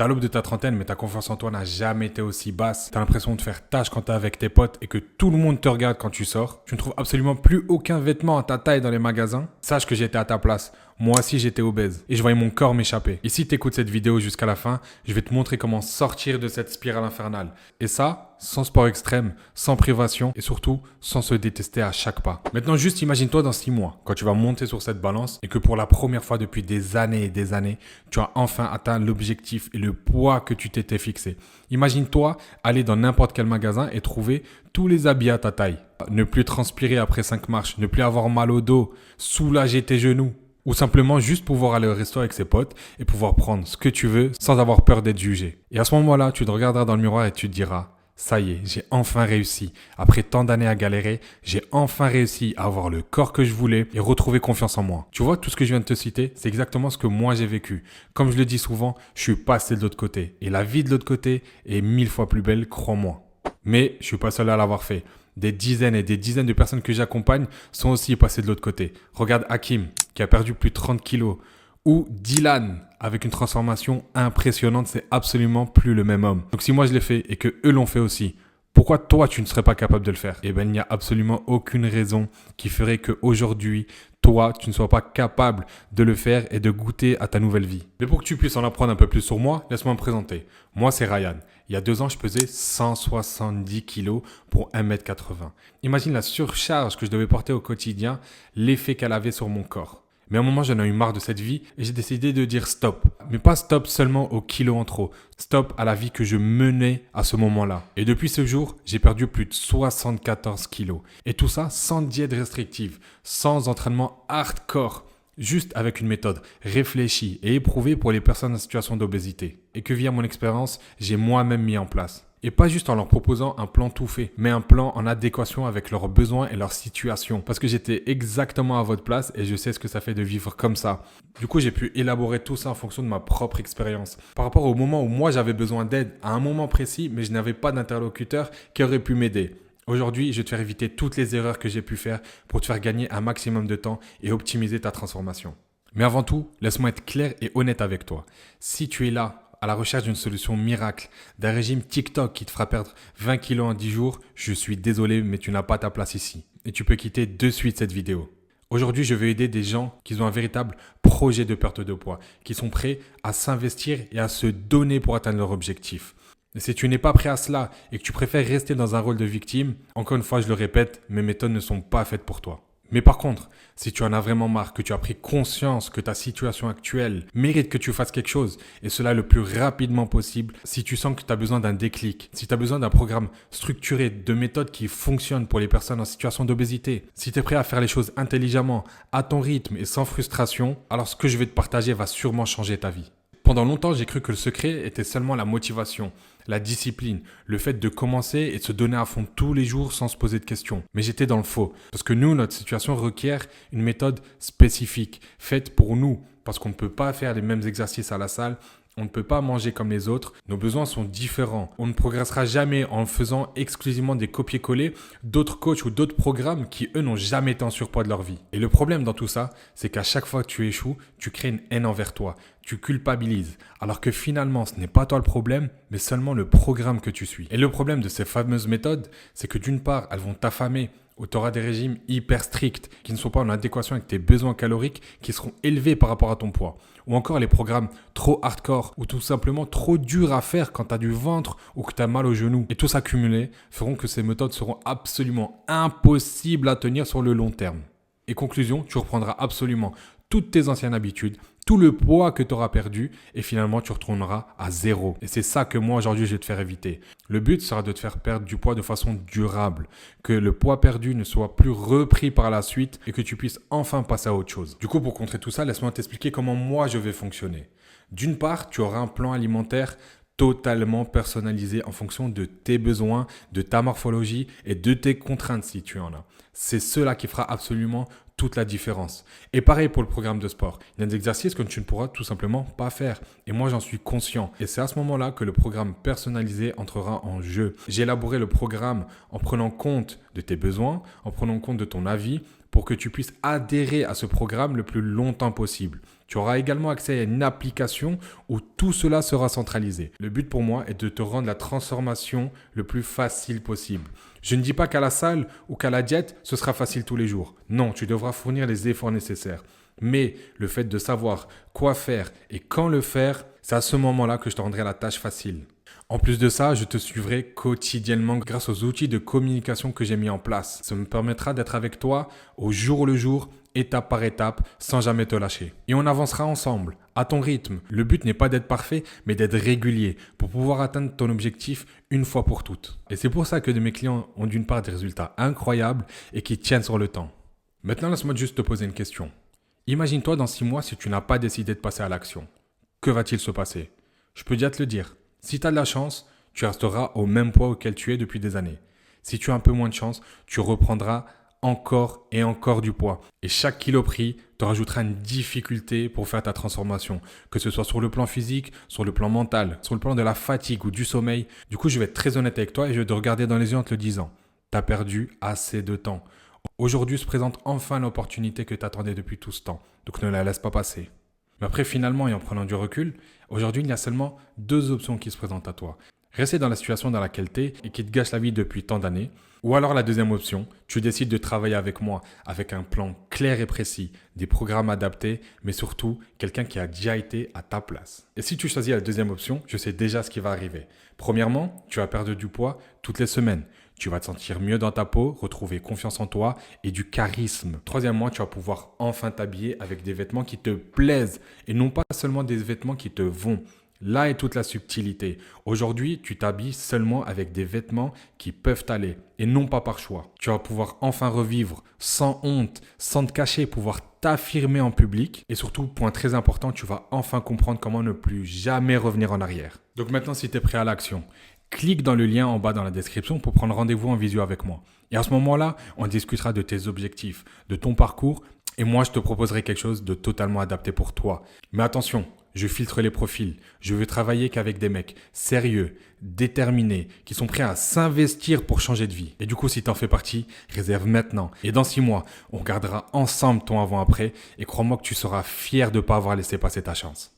T'as l'aube de ta trentaine, mais ta confiance en toi n'a jamais été aussi basse. T'as l'impression de faire tâche quand t'es avec tes potes et que tout le monde te regarde quand tu sors. Tu ne trouves absolument plus aucun vêtement à ta taille dans les magasins. Sache que j'étais à ta place. Moi aussi, j'étais obèse et je voyais mon corps m'échapper. Et si t'écoutes cette vidéo jusqu'à la fin, je vais te montrer comment sortir de cette spirale infernale. Et ça, sans sport extrême, sans privation et surtout sans se détester à chaque pas. Maintenant, juste imagine-toi dans 6 mois, quand tu vas monter sur cette balance et que pour la première fois depuis des années et des années, tu as enfin atteint l'objectif et le poids que tu t'étais fixé. Imagine-toi aller dans n'importe quel magasin et trouver tous les habits à ta taille. Ne plus transpirer après 5 marches, ne plus avoir mal au dos, soulager tes genoux. Ou simplement juste pouvoir aller au resto avec ses potes et pouvoir prendre ce que tu veux sans avoir peur d'être jugé. Et à ce moment-là, tu te regarderas dans le miroir et tu te diras « Ça y est, j'ai enfin réussi. Après tant d'années à galérer, j'ai enfin réussi à avoir le corps que je voulais et retrouver confiance en moi. » Tu vois, tout ce que je viens de te citer, c'est exactement ce que moi j'ai vécu. Comme je le dis souvent, je suis passé de l'autre côté. Et la vie de l'autre côté est 1000 fois plus belle, crois-moi. Mais je suis pas seul à l'avoir fait. Des dizaines et des dizaines de personnes que j'accompagne sont aussi passées de l'autre côté. Regarde Hakim, qui a perdu plus de 30 kilos. Ou Dylan, avec une transformation impressionnante, c'est absolument plus le même homme. Donc si moi je l'ai fait et que eux l'ont fait aussi, pourquoi toi tu ne serais pas capable de le faire? Eh bien, il n'y a absolument aucune raison qui ferait qu'aujourd'hui, toi, tu ne sois pas capable de le faire et de goûter à ta nouvelle vie. Mais pour que tu puisses en apprendre un peu plus sur moi, laisse-moi me présenter. Moi, c'est Ryan. Il y a 2 ans, je pesais 170 kilos pour 1m80. Imagine la surcharge que je devais porter au quotidien, l'effet qu'elle avait sur mon corps. Mais à un moment, j'en ai eu marre de cette vie et j'ai décidé de dire stop. Mais pas stop seulement aux kilos en trop. Stop à la vie que je menais à ce moment-là. Et depuis ce jour, j'ai perdu plus de 74 kilos. Et tout ça sans diète restrictive, sans entraînement hardcore. Juste avec une méthode réfléchie et éprouvée pour les personnes en situation d'obésité. Et que via mon expérience, j'ai moi-même mis en place. Et pas juste en leur proposant un plan tout fait, mais un plan en adéquation avec leurs besoins et leur situation. Parce que j'étais exactement à votre place et je sais ce que ça fait de vivre comme ça. Du coup, j'ai pu élaborer tout ça en fonction de ma propre expérience. Par rapport au moment où moi j'avais besoin d'aide à un moment précis, mais je n'avais pas d'interlocuteur qui aurait pu m'aider. Aujourd'hui, je vais te faire éviter toutes les erreurs que j'ai pu faire pour te faire gagner un maximum de temps et optimiser ta transformation. Mais avant tout, laisse-moi être clair et honnête avec toi. Si tu es là, à la recherche d'une solution miracle, d'un régime TikTok qui te fera perdre 20 kilos en 10 jours, je suis désolé, mais tu n'as pas ta place ici. Et tu peux quitter de suite cette vidéo. Aujourd'hui, je veux aider des gens qui ont un véritable projet de perte de poids, qui sont prêts à s'investir et à se donner pour atteindre leur objectif. Et si tu n'es pas prêt à cela et que tu préfères rester dans un rôle de victime, encore une fois, je le répète, mes méthodes ne sont pas faites pour toi. Mais par contre, si tu en as vraiment marre, que tu as pris conscience que ta situation actuelle mérite que tu fasses quelque chose, et cela le plus rapidement possible, si tu sens que tu as besoin d'un déclic, si tu as besoin d'un programme structuré, de méthodes qui fonctionnent pour les personnes en situation d'obésité, si tu es prêt à faire les choses intelligemment, à ton rythme et sans frustration, alors ce que je vais te partager va sûrement changer ta vie. Pendant longtemps, j'ai cru que le secret était seulement la motivation, la discipline, le fait de commencer et de se donner à fond tous les jours sans se poser de questions. Mais j'étais dans le faux, parce que nous, notre situation requiert une méthode spécifique, faite pour nous, parce qu'on ne peut pas faire les mêmes exercices à la salle, on ne peut pas manger comme les autres, nos besoins sont différents. On ne progressera jamais en faisant exclusivement des copier-coller d'autres coachs ou d'autres programmes qui, eux, n'ont jamais été en surpoids de leur vie. Et le problème dans tout ça, c'est qu'à chaque fois que tu échoues, tu crées une haine envers toi, tu culpabilises. Alors que finalement, ce n'est pas toi le problème, mais seulement le programme que tu suis. Et le problème de ces fameuses méthodes, c'est que d'une part, elles vont t'affamer, où tu auras des régimes hyper stricts qui ne sont pas en adéquation avec tes besoins caloriques, qui seront élevés par rapport à ton poids. Ou encore les programmes trop hardcore ou tout simplement trop durs à faire quand tu as du ventre ou que tu as mal au genou. Et tout ça cumulé feront que ces méthodes seront absolument impossibles à tenir sur le long terme. Et conclusion, tu reprendras absolument toutes tes anciennes habitudes, tout le poids que tu auras perdu et finalement tu retourneras à zéro. Et c'est ça que moi aujourd'hui je vais te faire éviter. Le but sera de te faire perdre du poids de façon durable, que le poids perdu ne soit plus repris par la suite et que tu puisses enfin passer à autre chose. Du coup, pour contrer tout ça, laisse-moi t'expliquer comment moi je vais fonctionner. D'une part, tu auras un plan alimentaire totalement personnalisé en fonction de tes besoins, de ta morphologie et de tes contraintes si tu en as. C'est cela qui fera absolument toute la différence. Et pareil pour le programme de sport. Il y a des exercices que tu ne pourras tout simplement pas faire. Et moi, j'en suis conscient. Et c'est à ce moment-là que le programme personnalisé entrera en jeu. J'ai élaboré le programme en prenant compte de tes besoins, en prenant compte de ton avis, pour que tu puisses adhérer à ce programme le plus longtemps possible. Tu auras également accès à une application où tout cela sera centralisé. Le but pour moi est de te rendre la transformation le plus facile possible. Je ne dis pas qu'à la salle ou qu'à la diète, ce sera facile tous les jours. Non, tu devras fournir les efforts nécessaires. Mais le fait de savoir quoi faire et quand le faire, c'est à ce moment-là que je te rendrai la tâche facile. En plus de ça, je te suivrai quotidiennement grâce aux outils de communication que j'ai mis en place. Ça me permettra d'être avec toi au jour le jour, étape par étape, sans jamais te lâcher. Et on avancera ensemble, à ton rythme. Le but n'est pas d'être parfait, mais d'être régulier pour pouvoir atteindre ton objectif une fois pour toutes. Et c'est pour ça que de mes clients ont d'une part des résultats incroyables et qui tiennent sur le temps. Maintenant, laisse-moi juste te poser une question. Imagine-toi dans 6 mois si tu n'as pas décidé de passer à l'action. Que va-t-il se passer? Je peux déjà te le dire. Si tu as de la chance, tu resteras au même poids auquel tu es depuis des années. Si tu as un peu moins de chance, tu reprendras encore et encore du poids. Et chaque kilo pris te rajoutera une difficulté pour faire ta transformation, que ce soit sur le plan physique, sur le plan mental, sur le plan de la fatigue ou du sommeil. Du coup, je vais être très honnête avec toi et je vais te regarder dans les yeux en te le disant. Tu as perdu assez de temps. Aujourd'hui se présente enfin l'opportunité que tu attendais depuis tout ce temps. Donc ne la laisse pas passer. Mais après, finalement, et en prenant du recul, aujourd'hui, il y a seulement 2 options qui se présentent à toi. Rester dans la situation dans laquelle tu es et qui te gâche la vie depuis tant d'années. Ou alors la deuxième option, tu décides de travailler avec moi, avec un plan clair et précis, des programmes adaptés, mais surtout quelqu'un qui a déjà été à ta place. Et si tu choisis la deuxième option, je sais déjà ce qui va arriver. Premièrement, tu vas perdre du poids toutes les semaines. Tu vas te sentir mieux dans ta peau, retrouver confiance en toi et du charisme. Troisièmement, tu vas pouvoir enfin t'habiller avec des vêtements qui te plaisent et non pas seulement des vêtements qui te vont. Là est toute la subtilité. Aujourd'hui, tu t'habilles seulement avec des vêtements qui peuvent t'aller et non pas par choix. Tu vas pouvoir enfin revivre sans honte, sans te cacher, pouvoir t'affirmer en public. Et surtout, point très important, tu vas enfin comprendre comment ne plus jamais revenir en arrière. Donc maintenant, si tu es prêt à l'action, clique dans le lien en bas dans la description pour prendre rendez-vous en visio avec moi. Et à ce moment-là, on discutera de tes objectifs, de ton parcours et moi, je te proposerai quelque chose de totalement adapté pour toi. Mais attention, je filtre les profils. Je veux travailler qu'avec des mecs sérieux, déterminés, qui sont prêts à s'investir pour changer de vie. Et du coup, si tu en fais partie, réserve maintenant. Et dans 6 mois, on regardera ensemble ton avant-après et crois-moi que tu seras fier de ne pas avoir laissé passer ta chance.